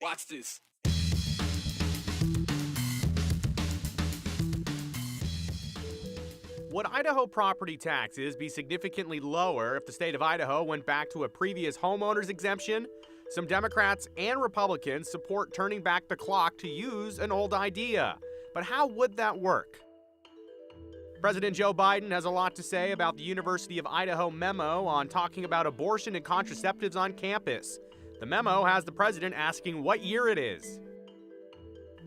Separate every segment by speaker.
Speaker 1: Watch this.
Speaker 2: Would Idaho property taxes be significantly lower if the state of Idaho went back to a previous homeowner's exemption? Some Democrats and Republicans support turning back the clock to use an old idea. But how would that work? President Joe Biden has a lot to say about the University of Idaho memo on talking about abortion and contraceptives on campus. The memo has the president asking what year it is.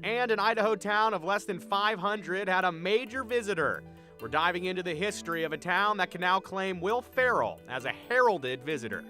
Speaker 2: And an Idaho town of less than 500 had a major visitor. We're diving into the history of a town that can now claim Will Ferrell as a heralded visitor.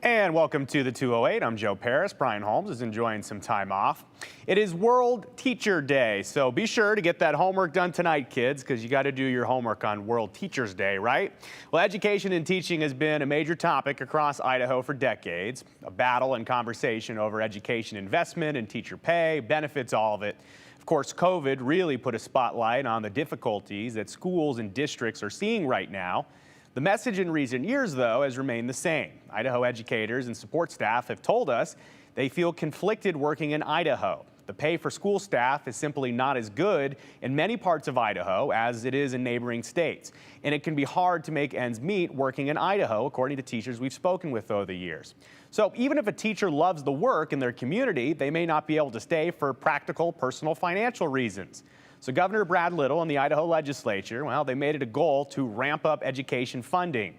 Speaker 2: And welcome to the 208. I'm Joe Paris. Brian Holmes is enjoying some time off. It is World Teacher Day, so be sure to get that homework done tonight, kids, because you got to do your homework on World Teachers Day, right? Well, education and teaching has been a major topic across Idaho for decades. A battle and conversation over education investment and teacher pay, benefits, all of it. Of course, COVID really put a spotlight on the difficulties that schools and districts are seeing right now. The message in recent years, though, has remained the same. Idaho educators and support staff have told us they feel conflicted working in Idaho. The pay for school staff is simply not as good in many parts of Idaho as it is in neighboring states. And it can be hard to make ends meet working in Idaho, according to teachers we've spoken with over the years. So even if a teacher loves the work in their community, they may not be able to stay for practical, personal, financial reasons. So Governor Brad Little and the Idaho legislature, well, they made it a goal to ramp up education funding.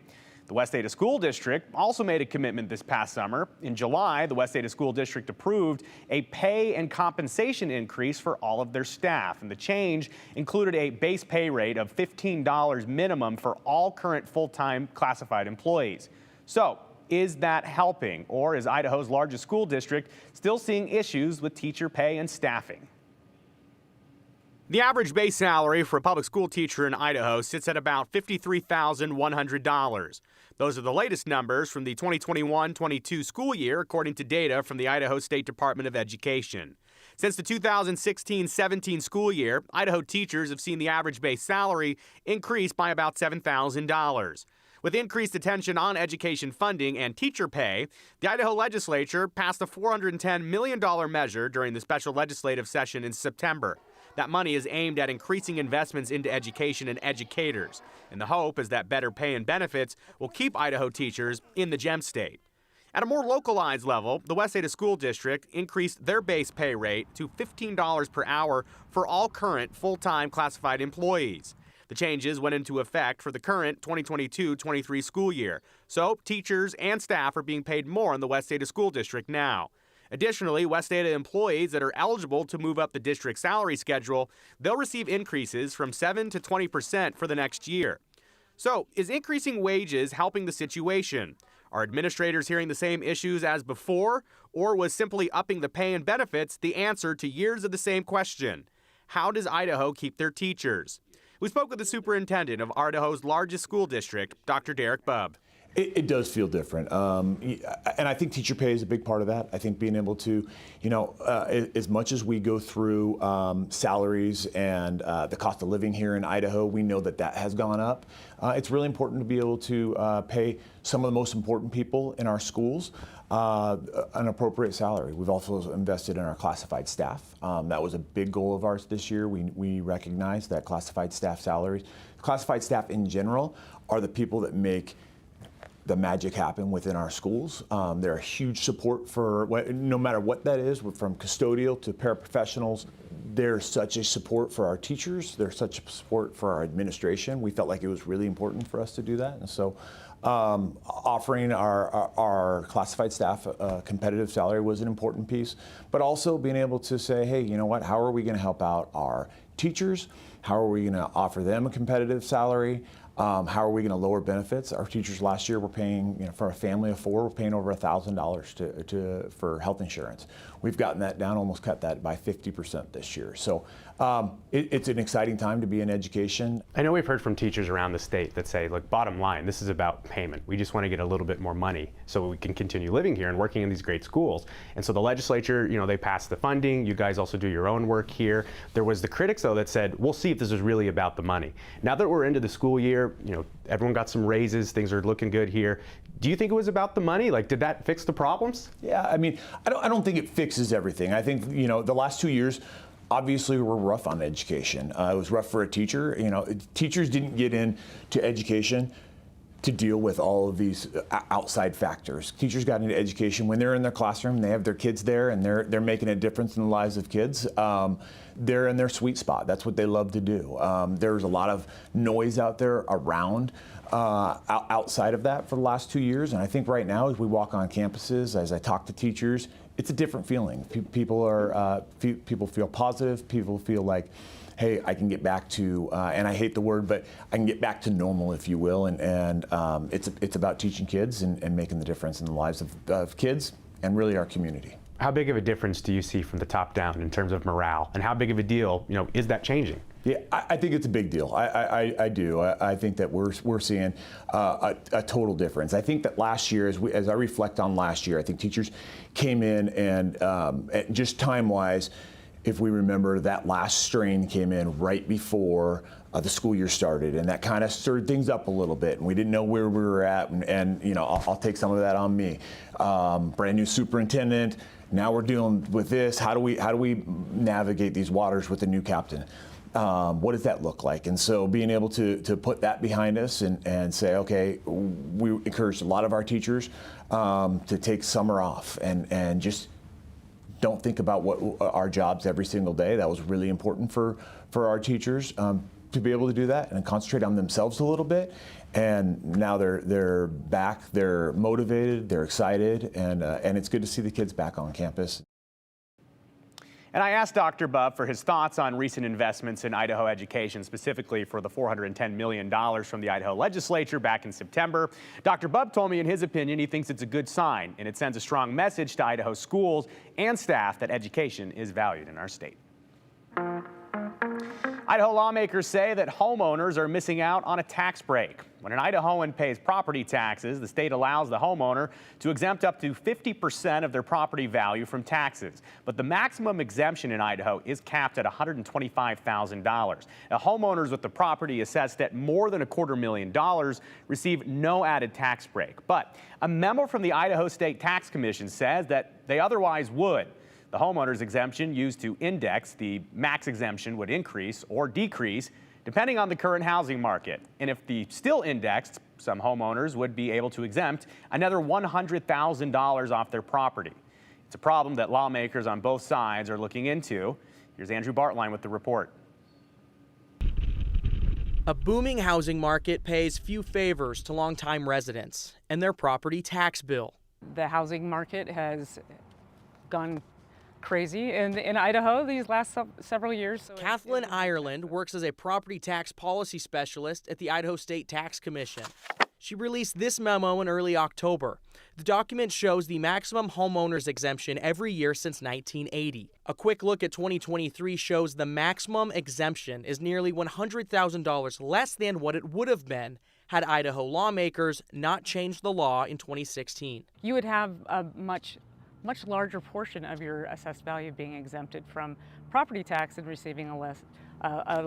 Speaker 2: The West Ada School District also made a commitment this past summer. In July, the West Ada School District approved a pay and compensation increase for all of their staff. And the change included a base pay rate of $15 minimum for all current full-time classified employees. So is that helping, or is Idaho's largest school district still seeing issues with teacher pay and staffing? The average base salary for a public school teacher in Idaho sits at about $53,100. Those are the latest numbers from the 2021-22 school year, according to data from the Idaho State Department of Education. Since the 2016-17 school year, Idaho teachers have seen the average base salary increase by about $7,000. With increased attention on education funding and teacher pay, the Idaho legislature passed a $410 million measure during the special legislative session in September. That money is aimed at increasing investments into education and educators. And the hope is that better pay and benefits will keep Idaho teachers in the Gem State. At a more localized level, the West Ada School District increased their base pay rate to $15 per hour for all current full-time classified employees. The changes went into effect for the current 2022-23 school year. So teachers and staff are being paid more in the West Ada School District now. Additionally, West Ada employees that are eligible to move up the district salary schedule, they'll receive increases from 7 to 20% for the next year. So, is increasing wages helping the situation? Are administrators hearing the same issues as before, or was simply upping the pay and benefits the answer to years of the same question? How does Idaho keep their teachers? We spoke with the superintendent of Idaho's largest school district, Dr. Derek Bubb.
Speaker 3: It does feel different. And I think teacher pay is a big part of that. I think being able to, as much as we go through salaries and the cost of living here in Idaho, we know that has gone up. It's really important to be able to pay some of the most important people in our schools an appropriate salary. We've also invested in our classified staff. That was a big goal of ours this year. We recognize that classified staff salaries, classified staff in general, are the people that make the magic happen within our schools. They're a huge support for no matter what that is, from custodial to paraprofessionals. They're such a support for our teachers. They're such a support for our administration. We felt like it was really important for us to do that. And so offering our classified staff a competitive salary was an important piece, but also being able to say, hey, you know what, how are we gonna help out our teachers? How are we gonna offer them a competitive salary? How are we going to lower benefits? Our teachers last year were paying, for a family of 4, we're paying over $1,000 for health insurance. We've gotten that down, almost cut that by 50% this year. So It's an exciting time to be in education.
Speaker 2: I know we've heard from teachers around the state that say, look, bottom line, this is about payment. We just want to get a little bit more money so we can continue living here and working in these great schools. And so the legislature, they passed the funding. You guys also do your own work here. There was the critics, though, that said, we'll see if this is really about the money. Now that we're into the school year, everyone got some raises. Things are looking good here. Do you think it was about the money? Like, did that fix the problems?
Speaker 3: Yeah, I mean, I don't think it fixes everything. I think, the last 2 years, obviously, were rough on education. It was rough for a teacher. Teachers didn't get into education to deal with all of these outside factors. Teachers got into education when they're in their classroom, they have their kids there, and they're making a difference in the lives of kids. They're in their sweet spot. That's what they love to do. There's a lot of noise out there around outside of that for the last 2 years, and I think right now, as we walk on campuses, as I talk to teachers, it's a different feeling. People feel positive. People feel like, hey, I can get back to, and I hate the word, but I can get back to normal, if you will. And it's about teaching kids and making the difference in the lives of kids and really our community.
Speaker 2: How big of a difference do you see from the top down in terms of morale, and how big of a deal, is that changing?
Speaker 3: Yeah, I think it's a big deal. I do. I think that we're seeing a total difference. I think that last year, as I reflect on last year, I think teachers came in and just time-wise, if we remember, that last strain came in right before the school year started, and that kind of stirred things up a little bit, and we didn't know where we were at, and I'll take some of that on me. Brand new superintendent. Now we're dealing with this. How do we navigate these waters with a new captain? What does that look like? And so being able to put that behind us and say, okay, we encouraged a lot of our teachers to take summer off and just don't think about what our jobs every single day. That was really important for our teachers to be able to do that and concentrate on themselves a little bit. And now they're back, they're motivated, they're excited, and it's good to see the kids back on campus.
Speaker 2: And I asked Dr. Bubb for his thoughts on recent investments in Idaho education, specifically for the $410 million from the Idaho legislature back in September. Dr. Bubb told me, in his opinion, he thinks it's a good sign, and it sends a strong message to Idaho schools and staff that education is valued in our state. Idaho lawmakers say that homeowners are missing out on a tax break. When an Idahoan pays property taxes, the state allows the homeowner to exempt up to 50% of their property value from taxes. But the maximum exemption in Idaho is capped at $125,000. Now, homeowners with the property assessed at more than $250,000 receive no added tax break. But a memo from the Idaho State Tax Commission says that they otherwise would. The homeowner's exemption used to index the max exemption would increase or decrease depending on the current housing market. And if the still indexed, some homeowners would be able to exempt another $100,000 off their property. It's a problem that lawmakers on both sides are looking into. Here's Andrew Bartline with the report.
Speaker 4: A booming housing market pays few favors to longtime residents and their property tax bill.
Speaker 5: The housing market has gone crazy in Idaho these last several years. So
Speaker 4: Kathleen Ireland works as a property tax policy specialist at the Idaho State Tax Commission. She released this memo in early October. The document shows the maximum homeowner's exemption every year since 1980. A quick look at 2023 shows the maximum exemption is nearly $100,000 less than what it would have been had Idaho lawmakers not changed the law in 2016.
Speaker 5: You would have a much larger portion of your assessed value being exempted from property tax and receiving a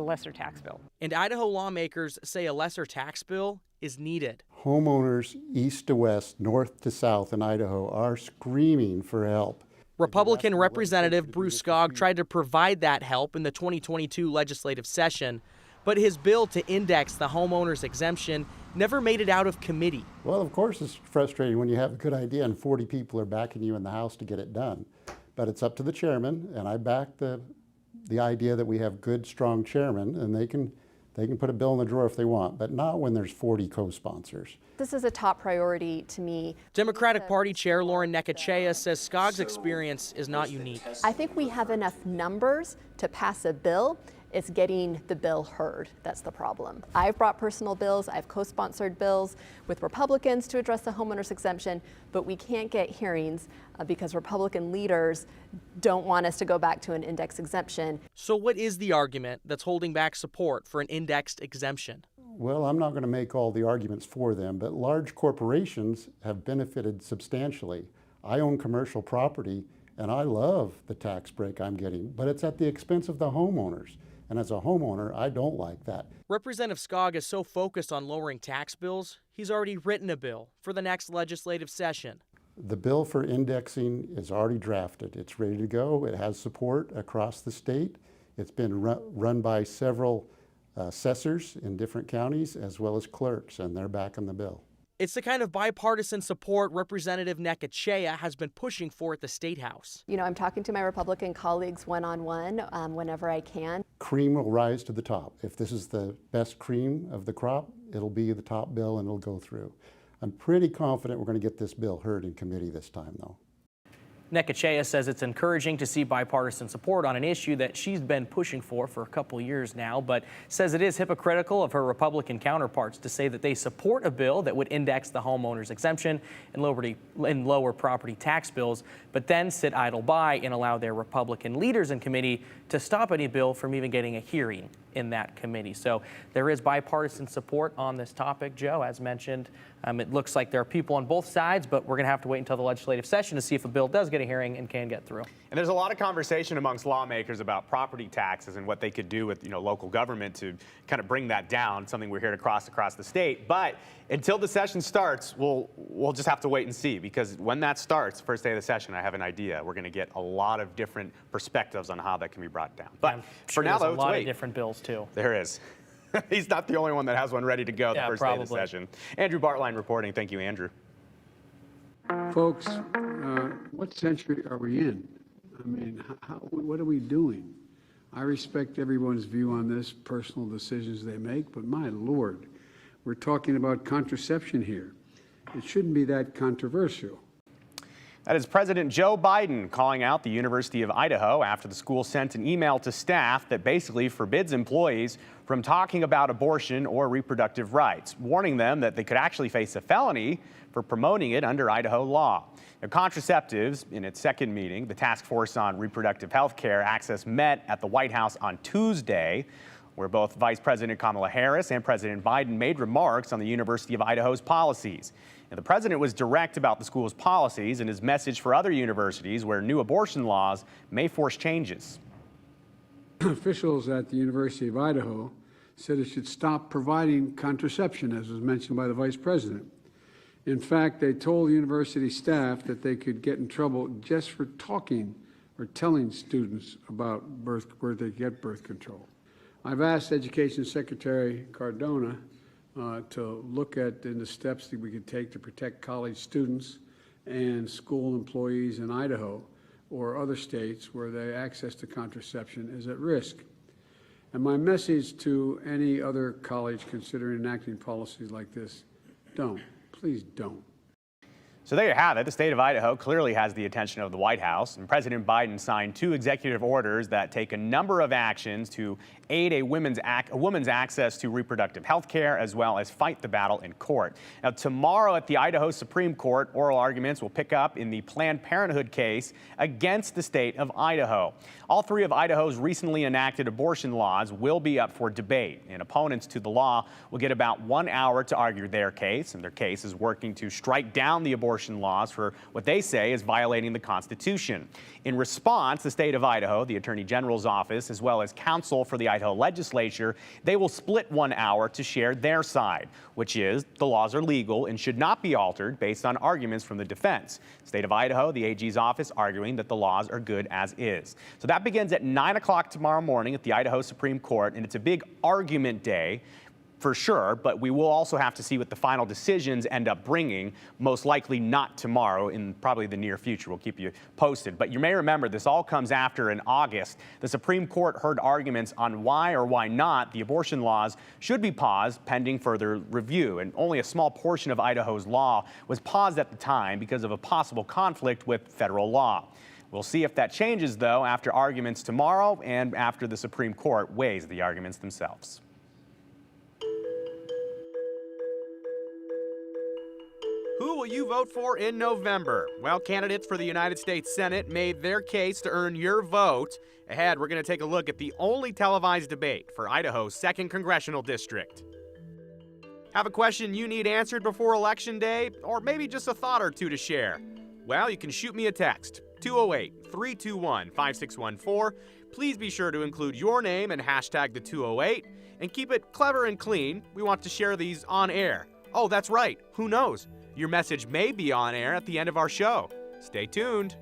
Speaker 5: lesser tax bill.
Speaker 4: And Idaho lawmakers say a lesser tax bill is needed.
Speaker 6: Homeowners east to west, north to south in Idaho are screaming for help.
Speaker 4: Republican Representative Bruce Skog tried to provide that help in the 2022 legislative session, but his bill to index the homeowner's exemption never made it out of committee.
Speaker 6: Well, of course it's frustrating when you have a good idea and 40 people are backing you in the House to get it done. But it's up to the chairman, and I back the idea that we have good, strong chairmen, and they can put a bill in the drawer if they want, but not when there's 40 co-sponsors.
Speaker 7: This is a top priority to me.
Speaker 4: Democratic Party Chair Lauren Nekachea says Skog's experience is not unique.
Speaker 7: I think we have enough numbers to pass a bill, It's getting the bill heard that's the problem. I've brought personal bills, I've co-sponsored bills with Republicans to address the homeowners exemption, but we can't get hearings because Republican leaders don't want us to go back to an index exemption.
Speaker 4: So what is the argument that's holding back support for an indexed exemption?
Speaker 6: Well, I'm not going to make all the arguments for them, but large corporations have benefited substantially. I own commercial property and I love the tax break I'm getting, but it's at the expense of the homeowners. And as a homeowner, I don't like that.
Speaker 4: Representative Skog is so focused on lowering tax bills, he's already written a bill for the next legislative session.
Speaker 6: The bill for indexing is already drafted. It's ready to go. It has support across the state. It's been run by several assessors in different counties as well as clerks, and they're backing the bill.
Speaker 4: It's the kind of bipartisan support Representative Necochea has been pushing for at the Statehouse.
Speaker 7: You know, I'm talking to my Republican colleagues one-on-one whenever I can.
Speaker 6: Cream will rise to the top. If this is the best cream of the crop, it'll be the top bill and it'll go through. I'm pretty confident we're going to get this bill heard in committee this time, though.
Speaker 4: Necochea says it's encouraging to see bipartisan support on an issue that she's been pushing for a couple years now, but says it is hypocritical of her Republican counterparts to say that they support a bill that would index the homeowner's exemption and lower property tax bills, but then sit idle by and allow their Republican leaders in committee to stop any bill from even getting a hearing in that committee. So there is bipartisan support on this topic, Joe, as mentioned. It looks like there are people on both sides, but we're going to have to wait until the legislative session to see if a bill does get a hearing and can get through.
Speaker 2: And there's a lot of conversation amongst lawmakers about property taxes and what they could do with, local government to kind of bring that down, something we're hearing across the state. But until the session starts, we'll just have to wait and see, because when that starts, first day of the session, I have an idea. We're going to get a lot of different perspectives on how that can be brought down. But for now, though,
Speaker 4: there's a lot of different bills, too.
Speaker 2: There is. He's not the only one that has one ready to go the first day of the session. Andrew Bartline reporting. Thank you, Andrew.
Speaker 8: Folks, what century are we in? I mean, what are we doing? I respect everyone's view on this, personal decisions they make, but my Lord, we're talking about contraception here. It shouldn't be that controversial.
Speaker 2: That is President Joe Biden calling out the University of Idaho after the school sent an email to staff that basically forbids employees from talking about abortion or reproductive rights, warning them that they could actually face a felony for promoting it under Idaho law. Now, contraceptives, in its second meeting, the Task Force on Reproductive Health Care Access met at the White House on Tuesday, where both Vice President Kamala Harris and President Biden made remarks on the University of Idaho's policies. And the president was direct about the school's policies and his message for other universities where new abortion laws may force changes.
Speaker 8: Officials at the University of Idaho said it should stop providing contraception, as was mentioned by the vice president. In fact, they told university staff that they could get in trouble just for talking or telling students about where they get birth control. I've asked Education Secretary Cardona to look at the steps that we could take to protect college students and school employees in Idaho or other states where the access to contraception is at risk. And my message to any other college considering enacting policies like this, don't, please don't.
Speaker 2: So there you have it. The state of Idaho clearly has the attention of the White House, and President Biden signed 2 executive orders that take a number of actions to aid a woman's access to reproductive health care, as well as fight the battle in court. Now, tomorrow at the Idaho Supreme Court, oral arguments will pick up in the Planned Parenthood case against the state of Idaho. All 3 of Idaho's recently enacted abortion laws will be up for debate, and opponents to the law will get about 1 hour to argue their case, and their case is working to strike down the abortion laws for what they say is violating the Constitution. In response, the state of Idaho, the Attorney General's office, as well as counsel for the Idaho legislature, they will split 1 hour to share their side, which is the laws are legal and should not be altered based on arguments from the defense. State of Idaho, the AG's office, arguing that the laws are good as is. So that begins at 9 o'clock tomorrow morning at the Idaho Supreme Court, and it's a big argument day for sure, but we will also have to see what the final decisions end up bringing, most likely not tomorrow, in probably the near future. We'll keep you posted. But you may remember this all comes after in August, the Supreme Court heard arguments on why or why not the abortion laws should be paused pending further review. And only a small portion of Idaho's law was paused at the time because of a possible conflict with federal law. We'll see if that changes, though, after arguments tomorrow and after the Supreme Court weighs the arguments themselves. Who will you vote for in November? Well, candidates for the United States Senate made their case to earn your vote. Ahead, we're going to take a look at the only televised debate for Idaho's 2nd Congressional District. Have a question you need answered before Election Day, or maybe just a thought or two to share? Well, you can shoot me a text, 208-321-5614. Please be sure to include your name and hashtag the 208, and keep it clever and clean. We want to share these on air. Oh, that's right. Who knows? Your message may be on air at the end of our show. Stay tuned.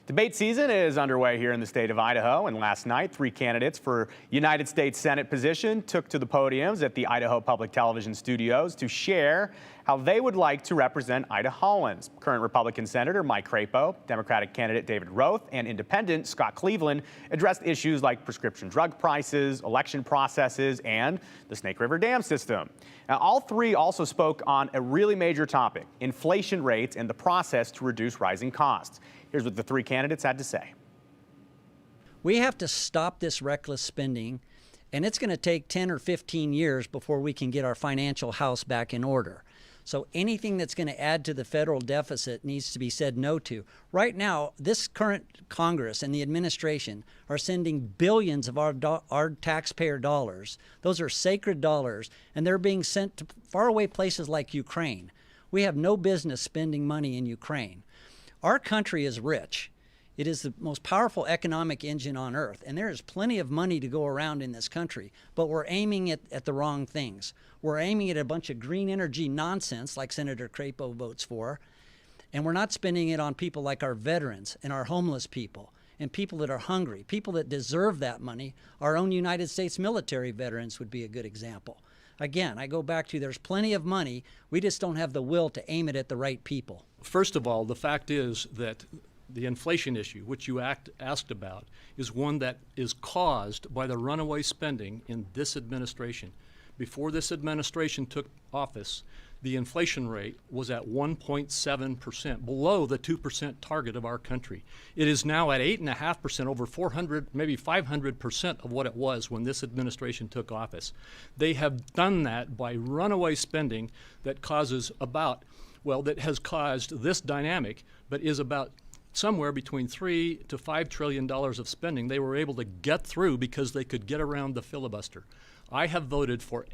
Speaker 2: Debate season is underway here in the state of Idaho, and last night, 3 candidates for United States Senate position took to the podiums at the Idaho Public Television studios to share how they would like to represent Idahoans. Current Republican Senator Mike Crapo, Democratic candidate David Roth, and Independent Scott Cleveland addressed issues like prescription drug prices, election processes, and the Snake River Dam system. Now, all 3 also spoke on a really major topic, inflation rates and the process to reduce rising costs. Here's what the 3 candidates had to say.
Speaker 9: We have to stop this reckless spending, and it's going to take 10 or 15 years before we can get our financial house back in order. So anything that's going to add to the federal deficit needs to be said no to. Right now, this current Congress and the administration are sending billions of our taxpayer dollars. Those are sacred dollars, and they're being sent to faraway places like Ukraine. We have no business spending money in Ukraine. Our country is rich. It is the most powerful economic engine on earth, and there is plenty of money to go around in this country, but we're aiming at the wrong things. We're aiming at a bunch of green energy nonsense like Senator Crapo votes for, and we're not spending it on people like our veterans and our homeless people and people that are hungry, people that deserve that money. Our own United States military veterans would be a good example. Again, I go back to there's plenty of money. We just don't have the will to aim it at the right people.
Speaker 10: First of all, the fact is that the inflation issue, which you asked about, is one that is caused by the runaway spending in this administration. Before this administration took office, the inflation rate was at 1.7%, below the 2% target of our country. It is now at 8.5%, over 400, maybe 500% of what it was when this administration took office. They have done that by runaway spending that causes that has caused this dynamic, but is about somewhere between $3 to $5 trillion of spending they were able to get through because they could get around the filibuster. I have voted for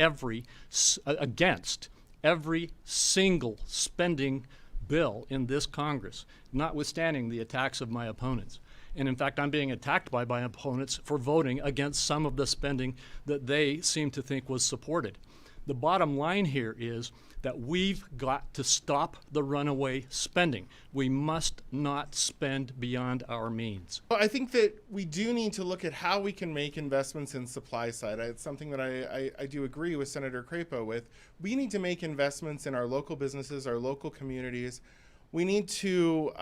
Speaker 10: against every single spending bill in this Congress, notwithstanding the attacks of my opponents. And in fact, I'm being attacked by my opponents for voting against some of the spending that they seem to think was supported. The bottom line here is that we've got to stop the runaway spending. We must not spend beyond our means.
Speaker 11: Well, I think that we do need to look at how we can make investments in supply side. It's something that I do agree with Senator Crapo with. We need to make investments in our local businesses, our local communities. We need to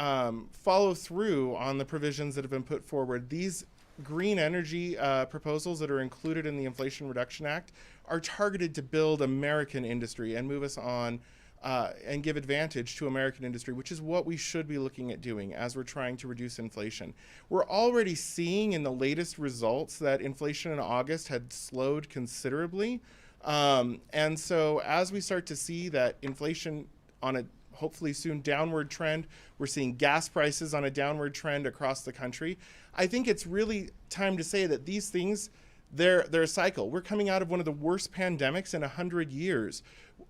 Speaker 11: follow through on the provisions that have been put forward. These green energy proposals that are included in the Inflation Reduction Act are targeted to build American industry and move us on and give advantage to American industry, which is what we should be looking at doing as we're trying to reduce inflation. We're already seeing in the latest results that inflation in August had slowed considerably. And so as we start to see that inflation on a hopefully soon downward trend, we're seeing gas prices on a downward trend across the country. I think it's really time to say that these things, they're a cycle. We're coming out of one of the worst pandemics in 100 years.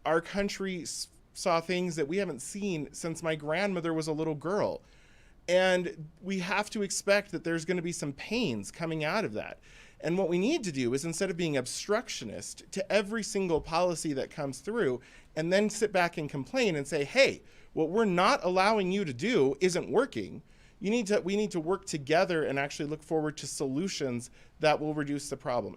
Speaker 11: Our country saw things that we haven't seen since my grandmother was a little girl. And we have to expect that there's going to be some pains coming out of that. And what we need to do is, instead of being obstructionist to every single policy that comes through and then sit back and complain and say, hey, what we're not allowing you to do isn't working, we need to work together and actually look forward to solutions that will reduce the problem.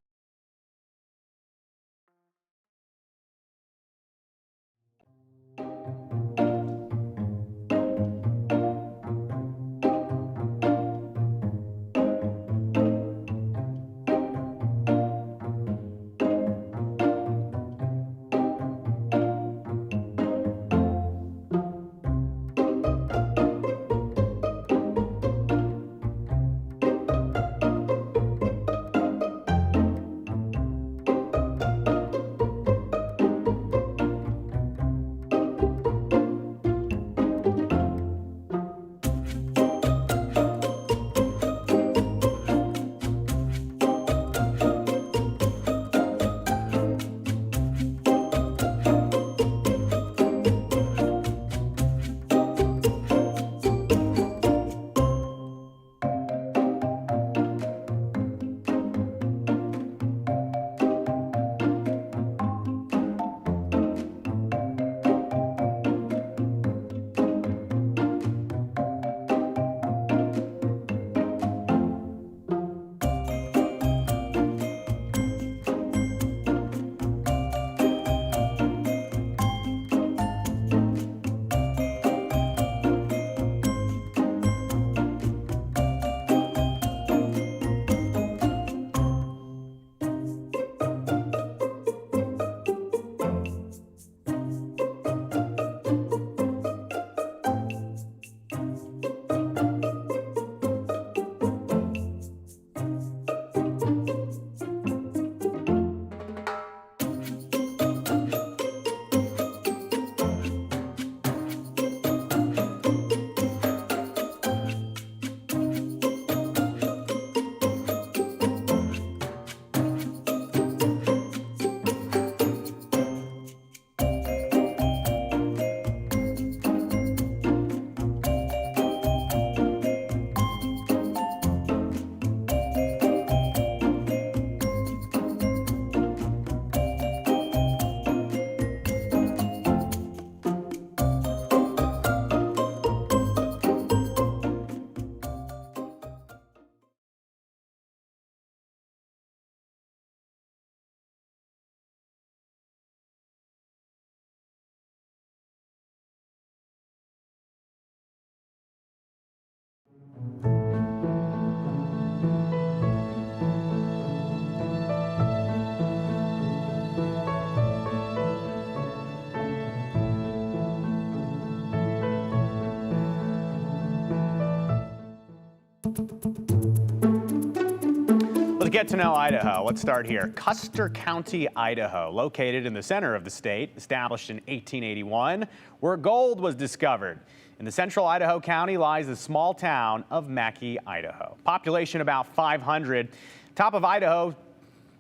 Speaker 2: Let's get to know Idaho. Let's start here. Custer County, Idaho, located in the center of the state, established in 1881, where gold was discovered. In the central Idaho County lies the small town of Mackay, Idaho. Population about 500. Top of Idaho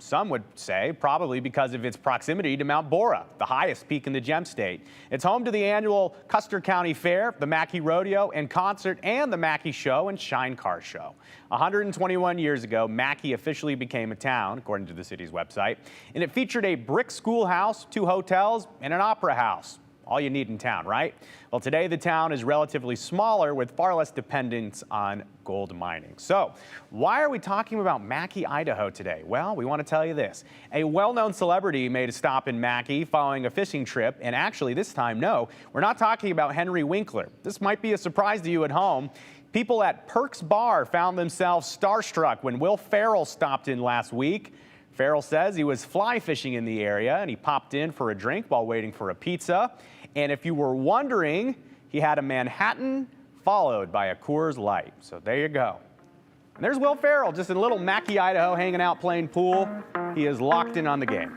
Speaker 2: Some would say probably because of its proximity to Mount Bora, the highest peak in the Gem State. It's home to the annual Custer County Fair, the Mackey Rodeo and Concert, and the Mackey Show and Shine Car Show. 121 years ago, Mackey officially became a town, according to the city's website, and it featured a brick schoolhouse, 2 hotels, and an opera house. All you need in town, right? Well, today the town is relatively smaller with far less dependence on gold mining. So why are we talking about Mackey, Idaho today? Well, we want to tell you this. A well-known celebrity made a stop in Mackey following a fishing trip. And actually this time, no, we're not talking about Henry Winkler. This might be a surprise to you at home. People at Perks Bar found themselves starstruck when Will Ferrell stopped in last week. Ferrell says he was fly fishing in the area and he popped in for a drink while waiting for a pizza. And if you were wondering, he had a Manhattan followed by a Coors Light. So there you go. And there's Will Ferrell just in little Mackey, Idaho, hanging out playing pool. He is locked in on the game.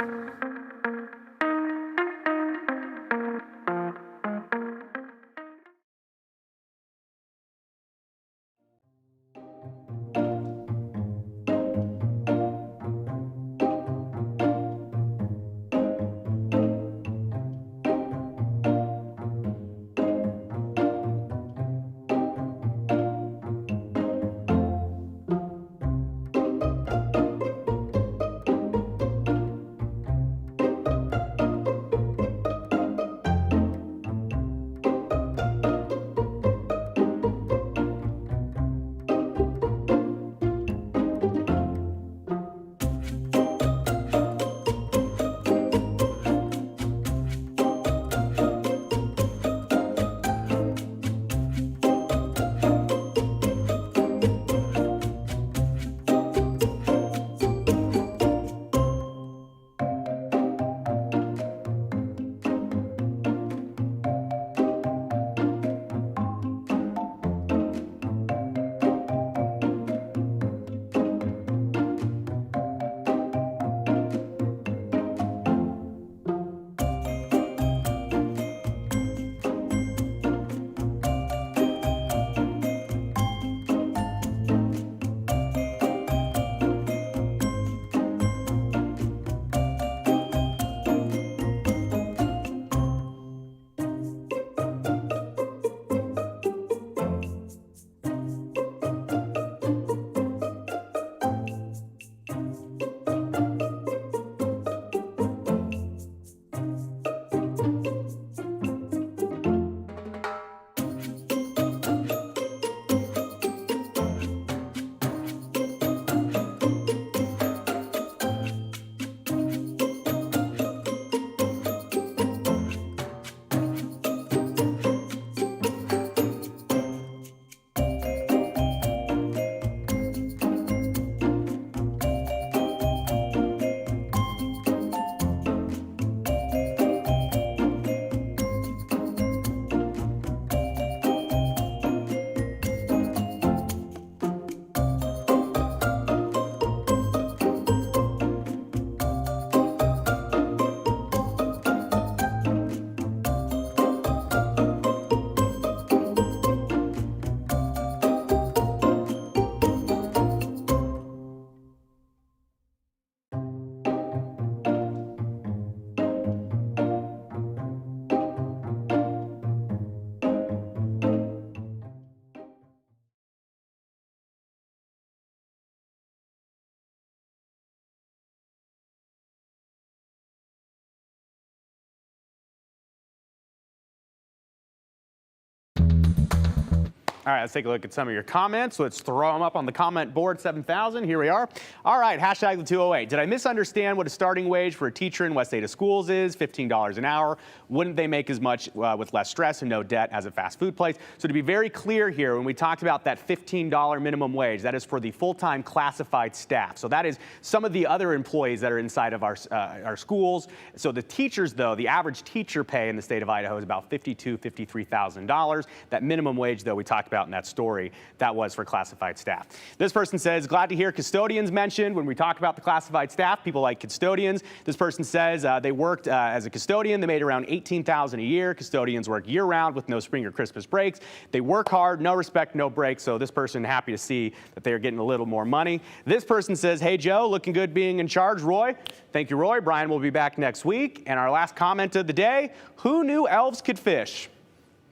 Speaker 2: All right, let's take a look at some of your comments. Let's throw them up on the comment board, 7,000. Here we are. All right, hashtag the 208. Did I misunderstand what a starting wage for a teacher in West Ada schools is? $15 an hour. Wouldn't they make as much with less stress and no debt as a fast food place? So to be very clear here, when we talked about that $15 minimum wage, that is for the full-time classified staff. So that is some of the other employees that are inside of our schools. So the teachers, though, the average teacher pay in the state of Idaho is about $52,000, $53,000. That minimum wage, though, we talked about about in that story, that was for classified staff. This person says, glad to hear custodians mentioned when we talk about the classified staff. People like custodians. This person says they worked as a custodian. They made around $18,000 a year. Custodians work year-round with no spring or Christmas breaks. They work hard, no respect, no breaks. So this person happy to see that they are getting a little more money. This person says, hey, Joe, looking good being in charge. Roy, thank you, Roy. Brian will be back next week. And our last comment of the day, who knew elves could fish?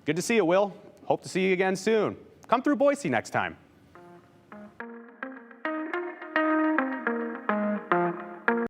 Speaker 2: Good to see you, Will. Hope to see you again soon. Come through Boise next time.